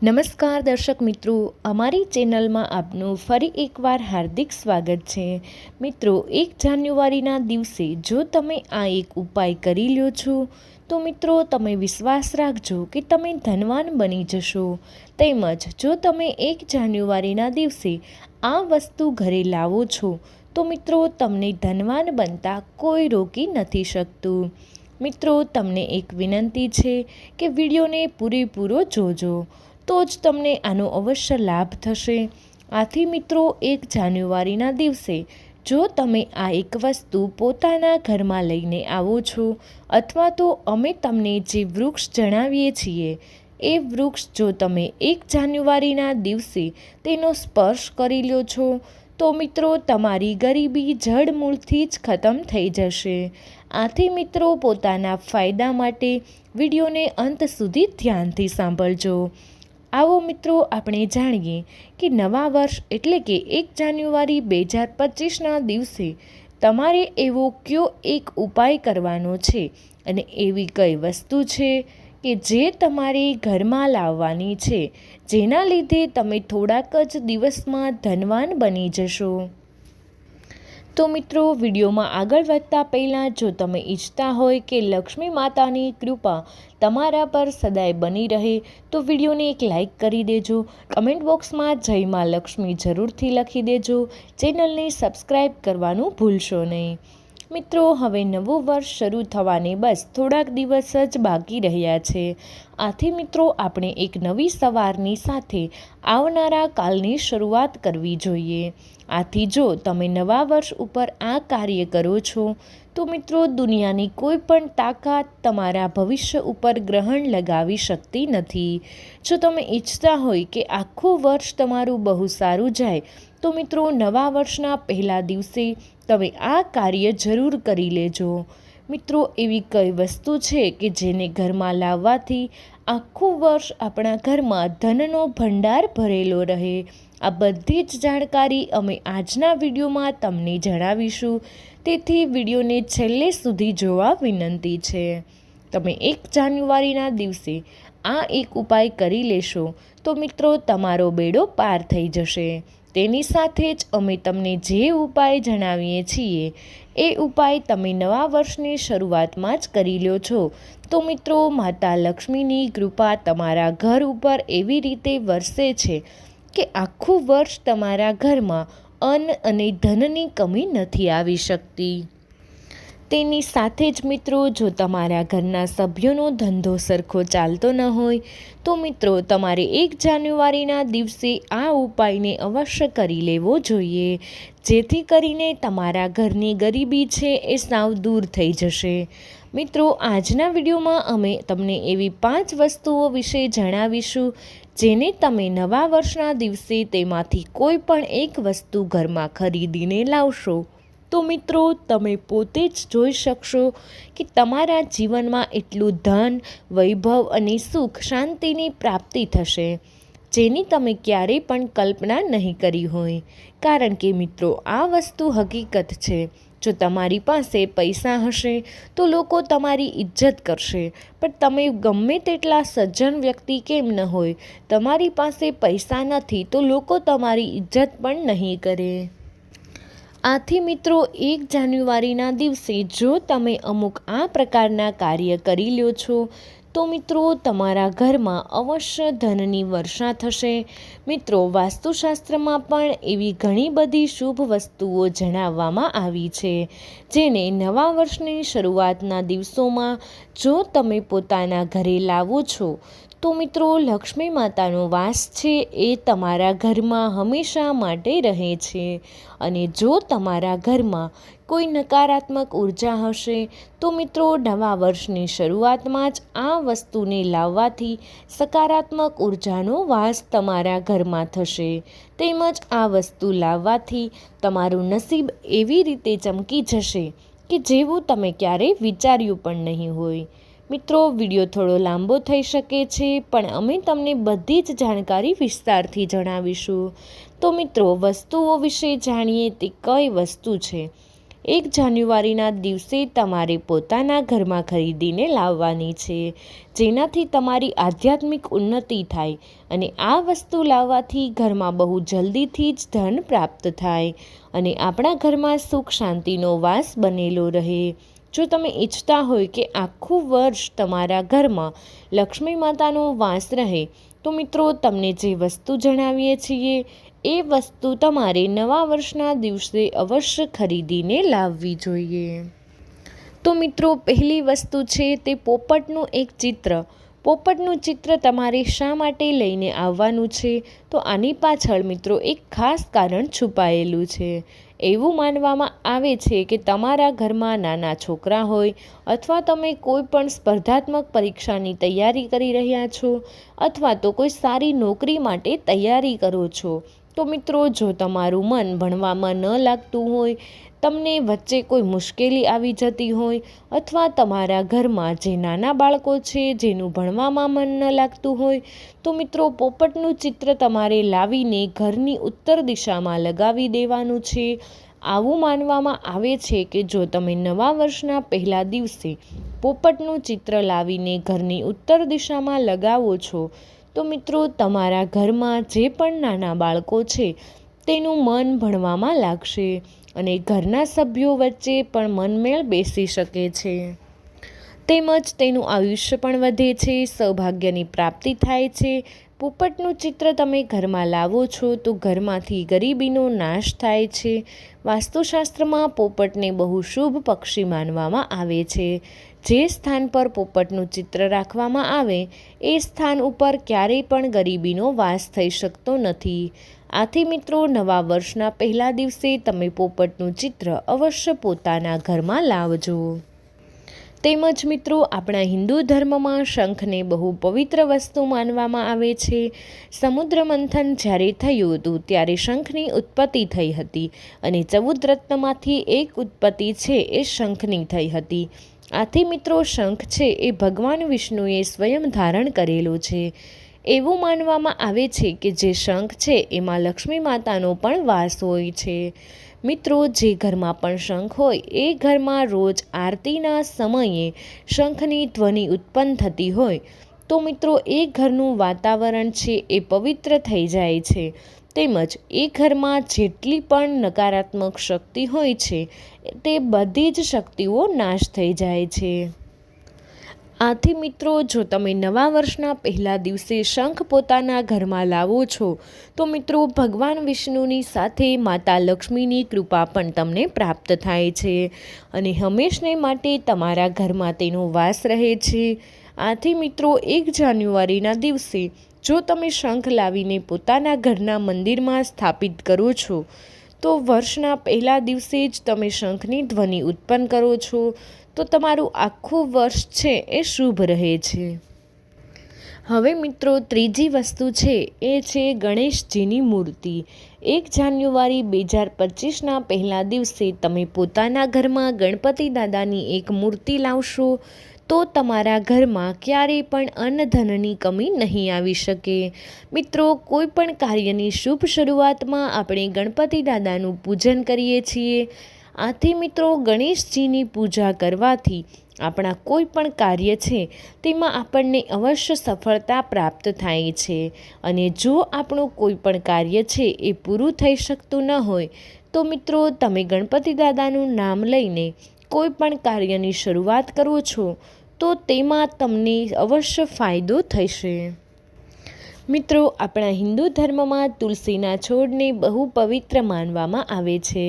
નમસ્કાર દર્શક મિત્રો, અમારી ચેનલમાં આપનું ફરી એકવાર હાર્દિક સ્વાગત છે। મિત્રો, 1 જાન્યુઆરીના દિવસે જો તમે આ એક ઉપાય કરી લ્યો છો તો મિત્રો તમે વિશ્વાસ રાખજો કે તમે ધનવાન બની જશો। તેમજ જો તમે 1 જાન્યુઆરીના દિવસે આ વસ્તુ ઘરે લાવો છો તો મિત્રો તમને ધનવાન બનતા કોઈ રોકી નથી શકતું। મિત્રો, તમને એક વિનંતી છે કે વિડીયોને પૂરેપૂરો જોજો, તો જ તમને આનો અવશ્ય લાભ થશે। આથી મિત્રો, 1 જાન્યુઆરીના દિવસે જો તમે આ એક વસ્તુ પોતાના ઘરમાં લઈને આવો છો અથવા તો અમે તમને જે વૃક્ષ જણાવીએ છીએ એ વૃક્ષ જો તમે 1 જાન્યુઆરીના દિવસે તેનો સ્પર્શ કરી લ્યો છો તો મિત્રો તમારી ગરીબી જડમૂળથી જ ખતમ થઈ જશે। આથી મિત્રો, પોતાના ફાયદા માટે વિડીયોને અંત સુધી ધ્યાનથી સાંભળજો। આવો મિત્રો, આપણે જાણીએ કે નવા વર્ષ એટલે કે 1 જાન્યુઆરી 2025ના દિવસે તમારે એવો કયો એક ઉપાય કરવાનો છે અને એવી કઈ વસ્તુ છે કે જે તમારે ઘરમાં લાવવાની છે, જેના લીધે તમે થોડાક જ દિવસમાં ધનવાન બની જશો। તો મિત્રો, વિડીયોમાં આગળ વધતા પહેલાં જો તમે ઈચ્છતા હોય કે લક્ષ્મી માતાની કૃપા તમારા પર સદાય બની રહે તો વિડીયોને એક લાઈક કરી દેજો। કમેન્ટ બોક્સમાં જય માં લક્ષ્મી જરૂરથી લખી દેજો। ચેનલને સબસ્ક્રાઈબ કરવાનું ભૂલશો નહીં। મિત્રો, હવે નવું વર્ષ શરૂ થવાને બસ થોડાક દિવસ જ બાકી રહ્યા છે। આથી મિત્રો, આપણે એક નવી સવારની સાથે આવનારા કાલની શરૂઆત કરવી જોઈએ। આથી જો તમે નવા વર્ષ ઉપર આ કાર્ય કરો છો તો મિત્રો દુનિયાની કોઈ પણ તાકાત તમારા ભવિષ્ય ઉપર ગ્રહણ લગાવી શકતી નથી। જો તમે ઈચ્છતા હોય કે આખું વર્ષ તમારું બહુ સારું જાય તો મિત્રો નવા વર્ષના પહેલા દિવસે તમે આ કાર્ય જરૂર કરી લેજો। મિત્રો, એવી કઈ વસ્તુ છે કે જેને ઘરમાં લાવવાથી આખું વર્ષ આપણા ઘરમાં ધનનો ભંડાર ભરેલો રહે? આ બધી જ જાણકારી અમે આજના વિડીયોમાં તમને જણાવીશું, તેથી વિડીયોને છેલ્લે સુધી જોવા વિનંતી છે। તમે 1 જાન્યુઆરીના દિવસે આ એક ઉપાય કરી લેશો તો મિત્રો તમારો બેડો પાર થઈ જશે। તેની સાથે જ અમે તમને જે ઉપાય જણાવીએ છીએ એ ઉપાય તમે નવા વર્ષની શરૂઆતમાં જ કરી લ્યો છો તો મિત્રો માતા લક્ષ્મીની કૃપા તમારા ઘર ઉપર એવી રીતે વરસે છે કે આખું વર્ષ તમારા ઘરમાં અન્ન અને ધનની કમી નથી આવી શકતી। તેની સાથે જ મિત્રો, જો તમારા ઘરના સભ્યોનો ધંધો સરખો ચાલતો ન હોય તો મિત્રો તમારે 1 જાન્યુઆરીના દિવસે આ ઉપાયને અવશ્ય કરી લેવો જોઈએ, જેથી કરીને તમારા ઘરની ગરીબી છે એ સાવ દૂર થઈ જશે। મિત્રો, આજના વિડીયોમાં અમે તમને એવી 5 વસ્તુઓ વિશે જણાવીશું જેને તમે નવા વર્ષના દિવસે તેમાંથી કોઈ પણ એક વસ્તુ ઘરમાં ખરીદીને લાવશો તો મિત્રો તમે પોતે જ જોઈ શકશો કે તમારા જીવનમાં એટલું ધન, વૈભવ અને સુખ શાંતિની પ્રાપ્તિ થશે જેની તમે ક્યારેય પણ કલ્પના નહીં કરી હોય। કારણ કે મિત્રો, આ વસ્તુ હકીકત છે। જો તમારી પાસે પૈસા હશે તો લોકો તમારી ઇજ્જત કરશે, પણ તમે ગમે તેટલા સજ્જન વ્યક્તિ કેમ ન હોય, તમારી પાસે પૈસા નથી તો લોકો તમારી ઇજ્જત પણ નહીં કરે। આથી મિત્રો, 1 જાન્યુઆરીના દિવસે જો તમે અમુક આ પ્રકારના કાર્ય કરી લ્યો છો તો મિત્રો તમારા ઘરમાં અવશ્ય ધનની વર્ષા થશે। મિત્રો, વાસ્તુશાસ્ત્રમાં પણ એવી ઘણી બધી શુભ વસ્તુઓ જણાવવામાં આવી છે જેને નવા વર્ષની શરૂઆતના દિવસોમાં જો તમે પોતાના ઘરે લાવો છો તો મિત્રો લક્ષ્મી માતાનો વાસ છે એ તમારા ઘરમાં હંમેશા માટે રહે છે। અને જો તમારા ઘરમાં કોઈ નકારાત્મક ઉર્જા હશે તો મિત્રો નવા વર્ષની શરૂઆતમાં જ આ વસ્તુને લાવવાથી સકારાત્મક ઉર્જાનો વાસ તમારા ઘરમાં થશે। તેમજ આ વસ્તુ લાવવાથી તમારું નસીબ એવી રીતે ચમકી જશે કે જેવું તમે ક્યારેય વિચાર્યું પણ નહીં હોય। મિત્રો, વિડીયો થોડો લાંબો થઈ શકે છે પણ અમે તમને બધી જ જાણકારી વિસ્તારથી જણાવીશું। તો મિત્રો, વસ્તુઓ વિશે જાણીએ તે કઈ વસ્તુ છે 1 જાન્યુઆરીના દિવસે તમારે પોતાના ઘરમાં ખરીદીને લાવવાની છે, જેનાથી તમારી આધ્યાત્મિક ઉન્નતિ થાય અને આ વસ્તુ લાવવાથી ઘરમાં બહુ જલ્દીથી જ ધન પ્રાપ્ત થાય અને આપણા ઘરમાં સુખ શાંતિનો વાસ બનેલો રહે. જો તમે ઈચ્છતા હોય કે આખું વર્ષ તમારા ઘરમાં લક્ષ્મી માતાનો વાસ રહે, તો મિત્રો તમને જે વસ્તુ જણાવીએ છીએ એ વસ્તુ તમારે નવા વર્ષના દિવસે અવશ્ય ખરીદીને લાવવી જોઈએ. તો મિત્રો, પહેલી વસ્તુ છે તે પોપટનું એક ચિત્ર. પોપટનું ચિત્ર તમારે શા માટે લઈને આવવાનું છે? તો આની પાછળ મિત્રો એક ખાસ કારણ છુપાયેલું છે. એવું માનવામાં આવે છે કે તમારા ઘરમાં નાના છોકરા હોય અથવા તમે કોઈ પણ સ્પર્ધાત્મક પરીક્ષાની તૈયારી કરી રહ્યા છો અથવા તો કોઈ સારી નોકરી માટે તૈયારી કરો છો, તો મિત્રો જો તમારું મન ભણવામાં ન લાગતું હોય, તમને વચ્ચે કોઈ મુશ્કેલી આવી જતી હોય અથવા તમારા ઘરમાં જે નાના બાળકો છે જેનું ભણવામાં મન ન લાગતું હોય, તો મિત્રો પોપટનું ચિત્ર તમારે લાવીને ઘરની ઉત્તર દિશામાં લગાવી દેવાનું છે. આવું માનવામાં આવે છે કે જો તમે નવા વર્ષના પહેલા દિવસે પોપટનું ચિત્ર લાવીને ઘરની ઉત્તર દિશામાં લગાવો છો, તો મિત્રો તમારા ઘરમાં જે પણ નાના બાળકો છે તેનું મન ભણવામાં લાગશે અને ઘરના સભ્યો વચ્ચે પણ મનમેળ બેસી શકે છે. તેમજ તેનું આયુષ્ય પણ વધે છે, સૌભાગ્યની પ્રાપ્તિ થાય છે. પોપટનું ચિત્ર તમે ઘરમાં લાવો છો તો ઘરમાંથી ગરીબીનો નાશ થાય છે. વાસ્તુશાસ્ત્રમાં પોપટને બહુ શુભ પક્ષી માનવામાં આવે છે. જે સ્થાન પર પોપટનું ચિત્ર રાખવામાં આવે એ સ્થાન ઉપર ક્યારેય પણ ગરીબીનો વાસ થઈ શકતો નથી. આથી મિત્રો, નવા વર્ષના પહેલા દિવસે તમે પોપટનું ચિત્ર અવશ્ય પોતાના ઘરમાં લાવજો. તેમજ મિત્રો, આપણા હિન્દુ ધર્મમાં શંખને બહુ પવિત્ર વસ્તુ માનવામાં આવે છે. સમુદ્ર મંથન જ્યારે થયું હતું ત્યારે શંખની ઉત્પત્તિ થઈ હતી અને 14 રત્નમાંથી એક ઉત્પત્તિ છે એ શંખની થઈ હતી. આથી મિત્રો, શંખ છે એ ભગવાન વિષ્ણુએ સ્વયં ધારણ કરેલો છે. એવું માનવામાં આવે છે કે જે શંખ છે એમાં લક્ષ્મી માતાનો પણ વાસ હોય છે. મિત્રો, જે ઘરમાં પણ શંખ હોય એ ઘરમાં રોજ આરતીના સમયે શંખની ધ્વનિ ઉત્પન્ન થતી હોય તો મિત્રો એ ઘરનું વાતાવરણ છે એ પવિત્ર થઈ જાય છે. તેમજ એ ઘરમાં જેટલી પણ નકારાત્મક શક્તિ હોય છે તે બધી જ શક્તિઓ નાશ થઈ જાય છે. આથી મિત્રો, જો તમે નવા વર્ષના પહેલા દિવસે શંખ પોતાના ઘરમાં લાવો છો તો મિત્રો ભગવાન વિષ્ણુની સાથે માતા લક્ષ્મીની કૃપા પણ તમને પ્રાપ્ત થાય છે અને હંમેશને માટે તમારા ઘરમાં તેનો વાસ રહે છે. આથી મિત્રો, 1 જાન્યુઆરીના દિવસે જો તમે શંખ લાવીને પોતાના ઘરના મંદિરમાં સ્થાપિત કરો છો તો વર્ષના પહેલા દિવસે જ તમે શંખની ધ્વનિ ઉત્પન્ન કરો છો તો તમારું આખું વર્ષ છે એ શુભ રહે છે. હવે મિત્રો, ત્રીજી વસ્તુ છે એ છે ગણેશજીની મૂર્તિ. 1 જાન્યુઆરી 2025ના પહેલા દિવસે તમે પોતાના ઘરમાં ગણપતિ દાદાની એક મૂર્તિ લાવશો તો તમારા ઘરમાં ક્યારેય પણ અન્નધનની કમી નહીં આવી શકે. મિત્રો, કોઈ પણ કાર્યની શુભ શરૂઆતમાં આપણે ગણપતિ દાદાનું પૂજન કરીએ છીએ. આથી મિત્રો, ગણેશજીની પૂજા કરવાથી આપણા કોઈ પણ કાર્ય છે તેમાં આપણને અવશ્ય સફળતા પ્રાપ્ત થાય છે અને જો આપણું કોઈ પણ કાર્ય છે એ પૂરું થઈ શકતું ન હોય તો મિત્રો તમે ગણપતિ દાદાનું નામ લઈને કોઈ પણ કાર્યની શરૂઆત કરો છો તો તેમાં તમને અવશ્ય ફાયદો થશે. મિત્રો, આપણા હિન્દુ ધર્મમાં તુલસીના છોડને બહુ પવિત્ર માનવામાં આવે છે.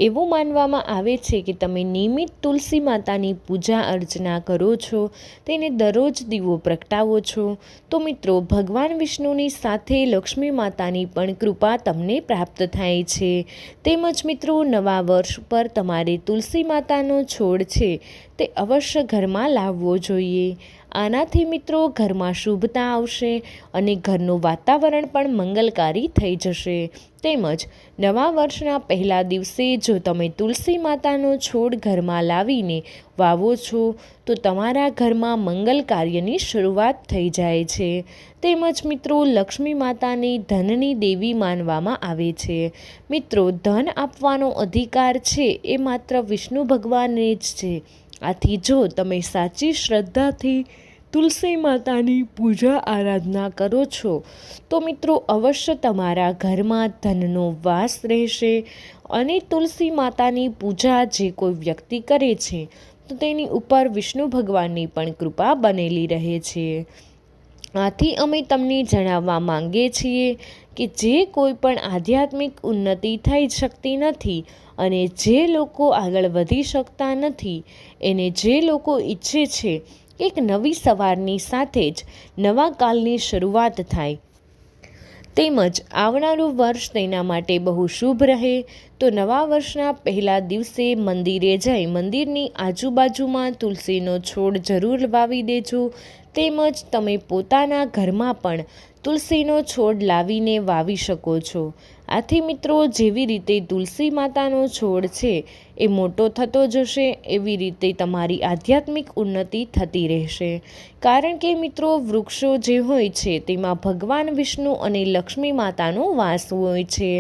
એવું માનવામાં આવે છે કે તમે નિયમિત તુલસી માતાની પૂજા અર્ચના કરો છો, તેને દરરોજ દીવો પ્રગટાવો છો તો મિત્રો ભગવાન વિષ્ણુની સાથે લક્ષ્મી માતાની પણ કૃપા તમને પ્રાપ્ત થાય છે. તેમજ મિત્રો, નવા વર્ષ પર તમારે તુલસી માતાનો છોડ છે તે અવશ્ય ઘરમાં લાવવો જોઈએ. આનાથી મિત્રો ઘરમાં શુભતા આવશે અને ઘરનું વાતાવરણ પણ મંગલકારી થઈ જશે. તેમજ નવા વર્ષના પહેલા દિવસે જો તમે તુલસી માતાનો છોડ ઘરમાં લાવીને વાવો છો તો તમારા ઘરમાં મંગલ કાર્યની શરૂઆત થઈ જાય છે. તેમજ મિત્રો લક્ષ્મી માતાની ધનની દેવી માનવામાં આવે છે. મિત્રો ધન આપવાનો અધિકાર છે એ માત્ર વિષ્ણુ ભગવાનને જ છે. આથી જો તમે સાચી શ્રદ્ધાથી તુલસી માતાની પૂજા આરાધના કરો છો તો મિત્રો અવશ્ય તમારા ઘરમાં ધનનો વાસ રહેશે. અને તુલસી માતાની પૂજા જે કોઈ વ્યક્તિ કરે છે તો તેની ઉપર વિષ્ણુ ભગવાનની પણ કૃપા બનેલી રહે છે. આથી અમે તમને જણાવવા માંગીએ છીએ કે જે કોઈ પણ આધ્યાત્મિક ઉન્નતિ થઈ શકતી નથી અને જે લોકો આગળ વધી શકતા નથી, એને જે લોકો ઈચ્છે છે એક નવી સવારની સાથે જ નવા કાલની શરૂઆત થાય, તેમજ આવનારું વર્ષ તેના માટે બહુ શુભ રહે, તો નવા વર્ષના પહેલા દિવસે મંદિરે જઈ મંદિરની આજુબાજુમાં તુલસીનો છોડ જરૂર વાવી દેજો. તેમજ તમે પોતાના ઘરમાં પણ તુલસીનો છોડ લાવીને વાવી શકો છો. આથી મિત્રો જેવી રીતે તુલસી માતાનો છોડ છે એ મોટો થતો જશે, એવી રીતે તમારી આધ્યાત્મિક ઉન્નતિ થતી રહેશે. કારણ કે મિત્રો વૃક્ષો જે હોય છે તેમાં ભગવાન વિષ્ણુ અને લક્ષ્મી માતાનો વાસ હોય છે.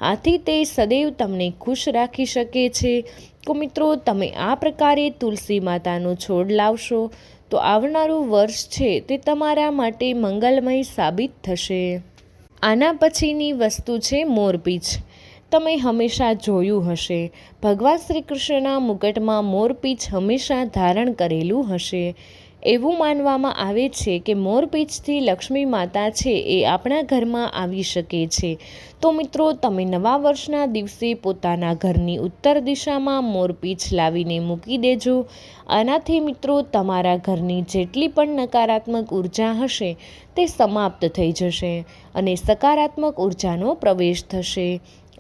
આથી તે સદૈવ તમને ખુશ રાખી શકે છે. તો મિત્રો તમે આ પ્રકારે તુલસી માતાનો છોડ લાવશો તો આવનારું વર્ષ છે તે તમારા માટે મંગલમય સાબિત થશે. આના પછીની વસ્તુ છે મોરપીંછ. તમે હંમેશા જોયું હશે ભગવાન શ્રી કૃષ્ણના મુકટમાં મોરપીંછ હંમેશા ધારણ કરેલું હશે. એવું માનવામાં આવે છે કે મોરપીંછથી લક્ષ્મી માતા છે એ આપણા ઘરમાં આવી શકે છે. તો મિત્રો તમે નવા વર્ષના દિવસે પોતાના ઘરની ઉત્તર દિશામાં મોરપીંછ લાવીને મૂકી દેજો. આનાથી મિત્રો તમારા ઘરની જેટલી પણ નકારાત્મક ઉર્જા હશે તે સમાપ્ત થઈ જશે અને સકારાત્મક ઉર્જાનો પ્રવેશ થશે.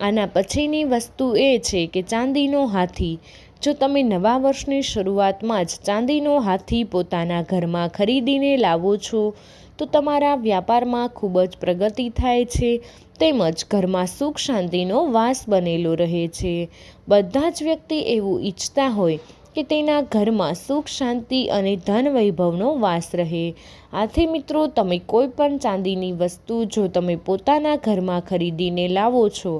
આના પછીની વસ્તુ એ છે કે ચાંદીનો હાથી. જો તમે નવા વર્ષની શરૂઆતમાં જ ચાંદીનો હાથી પોતાના ઘરમાં ખરીદીને લાવો છો તો તમારા વ્યાપારમાં ખૂબ જ પ્રગતિ થાય છે. તેમજ ઘરમાં સુખ શાંતિનો વાસ બનેલો રહે છે. બધા જ વ્યક્તિ એવું ઈચ્છતા હોય કે તેના ઘરમાં સુખ શાંતિ અને ધન વૈભવનો વાસ રહે. આથી મિત્રો તમે કોઈ પણ ચાંદીની વસ્તુ જો તમે પોતાના ઘરમાં ખરીદીને લાવો છો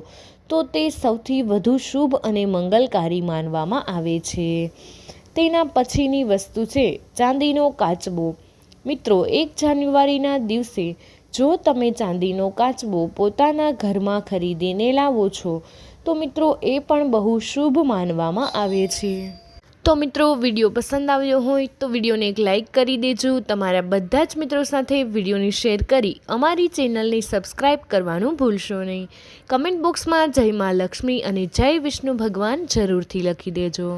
તો તે સૌથી વધુ શુભ અને મંગલકારી માનવામાં આવે છે. તેના પછીની વસ્તુ છે ચાંદીનો કાચબો. મિત્રો 1 જાન્યુઆરીના દિવસે જો તમે ચાંદીનો કાચબો પોતાના ઘરમાં ખરીદીને લાવો છો તો મિત્રો એ પણ બહુ શુભ માનવામાં આવે છે. તો મિત્રો વિડીયો પસંદ આવ્યો હોય તો વિડીયોને એક લાઇક કરી દેજો. તમારા બધા જ મિત્રો સાથે વિડીયોને શેર કરી અમારી ચેનલને સબસ્ક્રાઈબ કરવાનું ભૂલશો નહીં. કમેન્ટ બોક્સમાં જય મા લક્ષ્મી અને જય વિષ્ણુ ભગવાન જરૂરથી લખી દેજો.